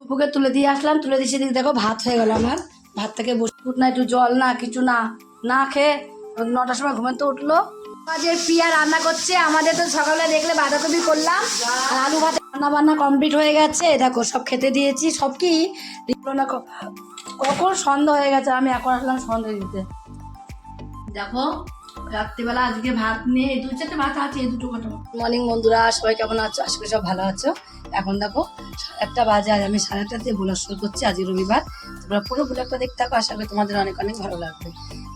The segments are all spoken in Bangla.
বুকে তুলে দিয়ে আসলাম, তুলে দিয়ে সেদিকে দেখো ভাত হয়ে গেল আমার। ভাত থেকে বসে না, একটু জল না কিছু না না খেয়ে 9টার সময় ঘুমাতে উঠলো। কাজের পিয়া রান্না করছে। আমাদের তো সকালে দেখলে বাঁধাকপি করলাম আর আলু ভাত। রান্না বান্না কমপ্লিট হয়ে গেছে, দেখো সব খেতে দিয়েছি। সব কি না কখন সন্ধ্যা হয়ে গেছে, আমি এখন আসলাম সন্ধ্যা দিতে। দেখো রাত্রিবেলা আজকে ভাত নিয়ে এই 2-4টে ভাত আছে, এই দুটো কটা। মর্নিং বন্ধুরা, সবাই কেমন আছো? আশা করি সব ভালো আছো। এখন দেখো 1:30 বাজে, আর আমি 1:30 ব্লগ শুরু করছি। আজকে রবিবার, তোমরা পুরো ব্লগটা দেখতে থাকো, আশা করি তোমাদের অনেক অনেক ভালো লাগবে।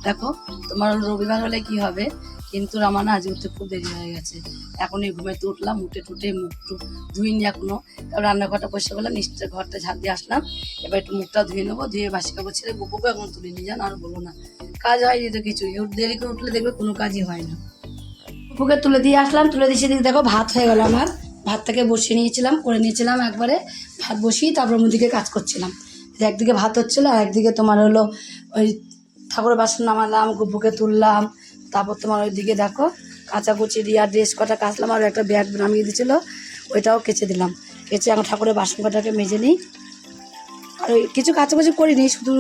দেখো তোমার রবিবার হলে কি হবে, কিন্তু আমার না আজ উঠতে খুব দেরি হয়ে গেছে। এখনই ঘুমাইতে উঠলাম, উঠে টুটে মুখ টুক ধুইনি এখনো। রান্নাঘরটা বসে বললাম, নিশ্চয় ঘরটা ঝাঁপ দিয়ে আসলাম। এবার একটু মুখটা ধুয়ে নেবো, ধুয়ে বাসি কাপড় ছেড়ে বুকুকে এখন তুলে নিয়ে যান। আর বলো না, কাজ হয়নি তো কিছুই। দেরি করে উঠলে দেখবে কোনো কাজই হয় না। বুকে তুলে দিয়ে আসলাম, তুলে দিয়ে সেদিকে দেখো ভাত হয়ে গেল আমার। ভাতটাকে বসিয়ে নিয়েছিলাম, করে নিয়েছিলাম একবারে। ভাত বসিয়ে তারপর মুদিকে কাজ করছিলাম। একদিকে ভাত হচ্ছিলো আর একদিকে তোমার হলো ওই ঠাকুরের বাসন নামালাম, বুকে তুললাম। তারপর তোমার ওইদিকে দেখো কাচাকুচি দিয়ে আর ড্রেস কটা কাচলাম, আর একটা ব্যাগ নামিয়ে দিয়েছিলো, ওইটাও কেচে দিলাম। কেচে এখন ঠাকুরের বাসন কটাকে মেজে নিই। আর ওই কিছু কাচাকুচি করিনি, শুধু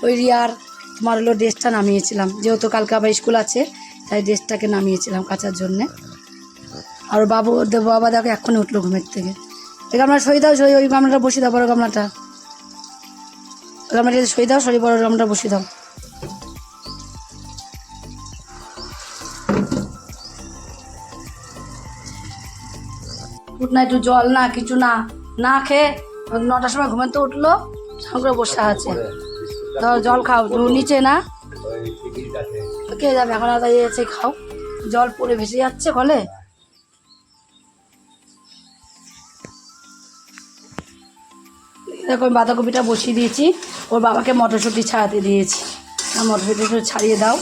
ওই রিয়ার তোমার হলো ড্রেসটা নামিয়েছিলাম, যেহেতু কালকে আবার স্কুল আছে তাই ড্রেসটাকে নামিয়েছিলাম কাচার জন্যে। আর বাবা দেখো এক্ষুনি উঠলো ঘুমের থেকে। এই গামলা সই দাও, সই ওই গামলাটা বসিয়ে দাও, বড় গামলাটা। ওই গামলাটা সই দাও, সরি বড় গামলাটা বসিয়ে দাও। উঠ না, একটু জল না কিছু না না খেয়ে 9টার সময় ঘুমাতে উঠলো, সঙ্গে বসে আছে। ধর জল খাও, নিচে না কে যাবে এখন, আর এসে খাও। জল পড়ে ভেসে যাচ্ছে কলে। দেখো বাঁধাকপিটা বসিয়ে দিয়েছি, ওর বাবাকে মটরশুঁটি ছাড়াতে দিয়েছি। মটরশুঁটি ছাড়িয়ে দাও।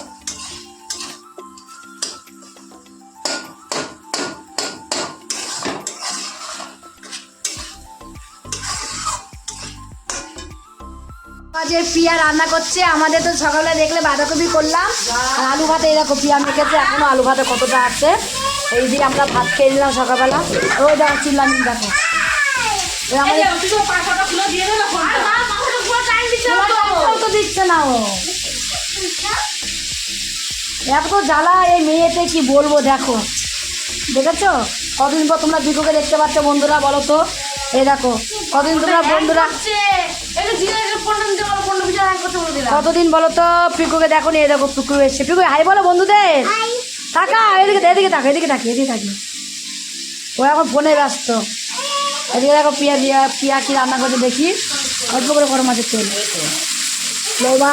যে পিয়া রান্না করছে। আমাদের তো সকালে দেখলে বাঁধাকপি করলাম আর আলু ভাতে। এই দেখো পিয়া মেখেছে, এখনো আলু ভাতে কতটা আছে। এই দিয়ে আমরা ভাত খেয়ে নিলাম সকালবেলা। ওই দেখো চিল্লাম, দেখো দিচ্ছে না ও। এত জ্বালা এই মেয়েতে, কি বলবো। দেখো দেখেছো কতদিন পর তোমরা বিকুকে দেখতে পাচ্ছ বন্ধুরা, বলো তো। এই দেখো কতদিন তোমরা বন্ধুরা, কতদিন বলো তো পিকুকে দেখো নি। এই দেখো পিকু এসছে, পিকু হাই বলো বন্ধুদের। থাকা এদিকে এদিকে থাকো, এদিকে থাকি, এদিকে থাকি। ও এখন ফোনে ব্যস্ত। এদিকে দেখো পিয়া কি রান্না করতে দেখি। অল্প করে গরম মাছের তেল,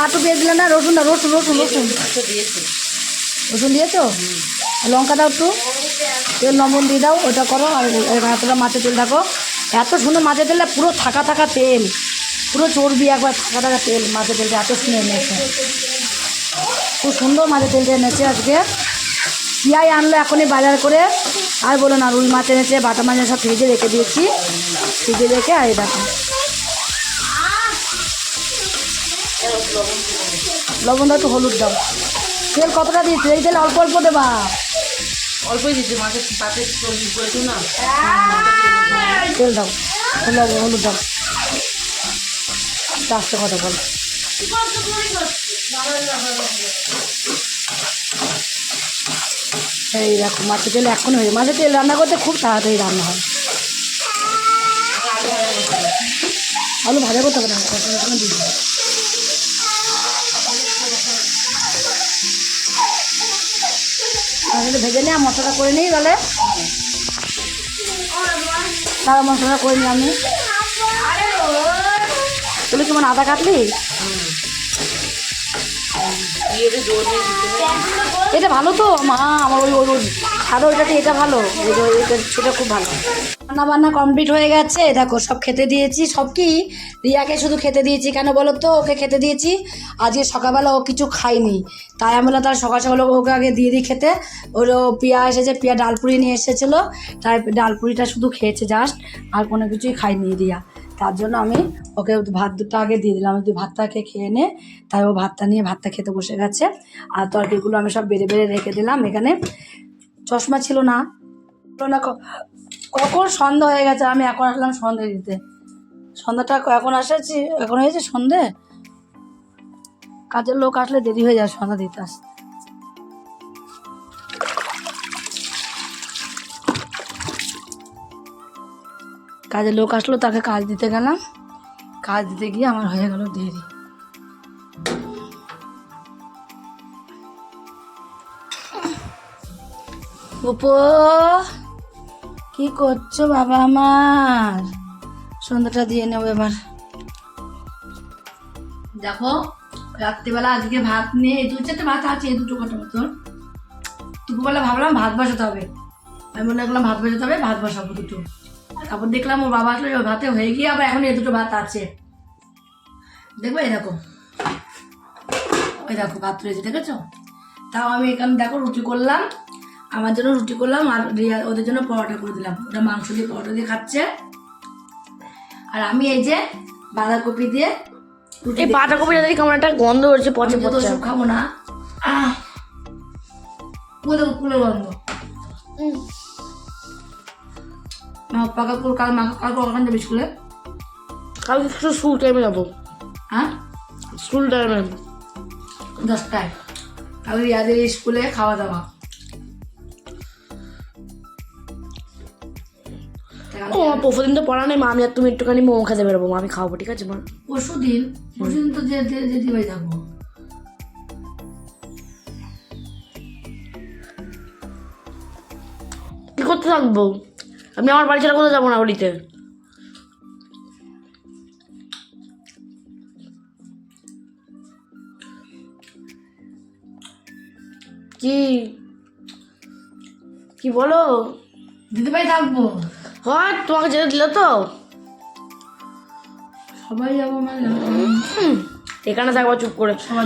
আটু দিয়ে দিলে না। রসুন না, রসুন রসুন রসুন রসুন দিয়েছো। লঙ্কা দাও একটু, তেল লবণ দিয়ে দাও, ওটা করো। আর এতটা মাছের তেল দেখো, এত সুন্দর মাছের তেলটা, পুরো থাকা থাকা তেল, পুরো চর্বি, একবার থাকা থাকা তেল। মাছের তেলটা এত সুন্দর এনেছে, খুব সুন্দর মাছের তেলটা এনেছে আজকে। পিয়াই আনলো এখনই বাজার করে। আর বলো না, রুই মাছ এনেছে, বাটা মাছ সব ফ্রিজে রেখে দিয়েছি। ফ্রিজে রেখে আর দেখো লবণ দাও, একটু হলুদ দাও। তেল কতটা দিয়েছি? এই তেল অল্প অল্প দেবা, অল্পই দিচ্ছি। মাছের পাতে করেছো না, তেল দাও, হলুদ দাও। আস্তে আস্তে কথা বল। এই দেখো মাছের তেল এখন হয়ে, মাছের তেল রান্না করতে খুব তাড়াতাড়ি রান্না হয়। আলু ভাজা করতে হবে না, ভেজে নিয়ে মশলাটা করে নিই। তাহলে তারা মশলাটা করে নিই আমি। তুই কেমন আদা কাটলি? এটা ভালো তো মা, আমার ওই সাদা ওইটাতে এটা ভালো, সেটা খুব ভালো। রান্না বান্না কমপ্লিট হয়ে গেছে, দেখো সব খেতে দিয়েছি। সব কি রিয়াকে শুধু খেতে দিয়েছি, কেন বলো তো? ওকে খেতে দিয়েছি আজকে সকালবেলা, ও কিছু খায়নি, তাই আমি বললাম তার সকাল সকাল ওকে আগে দিয়ে দিই খেতে। ওর পিয়া এসেছে, পিয়া ডালপুরি নিয়ে এসেছিলো, তাই ডালপুরিটা শুধু খেয়েছে জাস্ট, আর কোনো কিছুই খাইনি রিয়া। তার জন্য আমি ওকে ভাত দুটো আগে দিয়ে দিলাম, তুই ভাতটাকে খেয়ে নে। তাই ও ভাতটা নিয়ে ভাতটা খেতে বসে গেছে। আর তরকারিগুলো আমি সব বেড়ে বেড়ে রেখে দিলাম এখানে। চশমা ছিল না, কখন সন্ধ্যা হয়ে গেছে, আমি এখন আসলাম সন্ধ্যা দিতে। সন্ধ্যাটা এখন এসেছি, এখন হয়েছে সন্ধে। কাজের লোক আসলে দেরি হয়ে যায় সন্ধ্যা দিতে আসতে। কাজের লোক আসলো, তাকে কাজ দিতে গেলাম, কাজ দিতে গিয়ে আমার হয়ে গেল দেরি। উপো কি করছো বাবা আমার? সন্ধ্যাটা দিয়ে নেবো এবার। দেখো রাত্রিবেলা আজকে ভাত নিয়ে এই 2-4টে ভাত আছে, এই 2টো কটা মতন। দুপুরবেলা ভাবলাম ভাত বসাতে হবে, আমি মনে করলাম ভাত বসাতে হবে, ভাত বসাবো 2টো। তারপর দেখলাম ওর বাবা আসলে ওই ভাতে হয়ে গিয়ে আবার এখন এই 2টো ভাত আছে। দেখবো এই দেখো, ওই দেখো ভাত রয়েছে, দেখেছো? তাও আমি এখানে দেখো রুটি করলাম, আমার জন্য রুটি করলাম, আর ওদের জন্য পরোটা করে দিলাম। ওটা মাংস দিয়ে পরোটা দিয়ে খাচ্ছে, আর আমি এই যে বাঁধাকপি দিয়ে এই বাঁধাকপিটা দেখি কেমন একটা গন্ধ হচ্ছে, পচে আমি তো পচে। ওসব খাবো না। কুলে গন্ধ। পাকা কুল কাল ওখান যাবে স্কুলে? কালকে একটু স্কুল টাইমে যাবো। হ্যাঁ, স্কুল টাইমে 10টায় কাল ইয়াদের স্কুলে খাওয়া দাওয়া। ও পরশুদিন তো পড়া নেই মা, আমি আর তুমি একটুখানি মোমো খেতে বেরোবো মা, আমি খাওয়াবো, ঠিক আছে মা? পরশুদিন তো যেতে ভাই যাবো। কি করতে থাকবো? আমি আমার বাড়ি ছাড়া কোথাও যাবো না বাড়িতে। কি কি বলো? দিদি ভাই থাকবো, হয় তোমাকে যেতে দিলে তো? সবাই যাবো মানে এখানে থাকবো চুপ করে। সবাই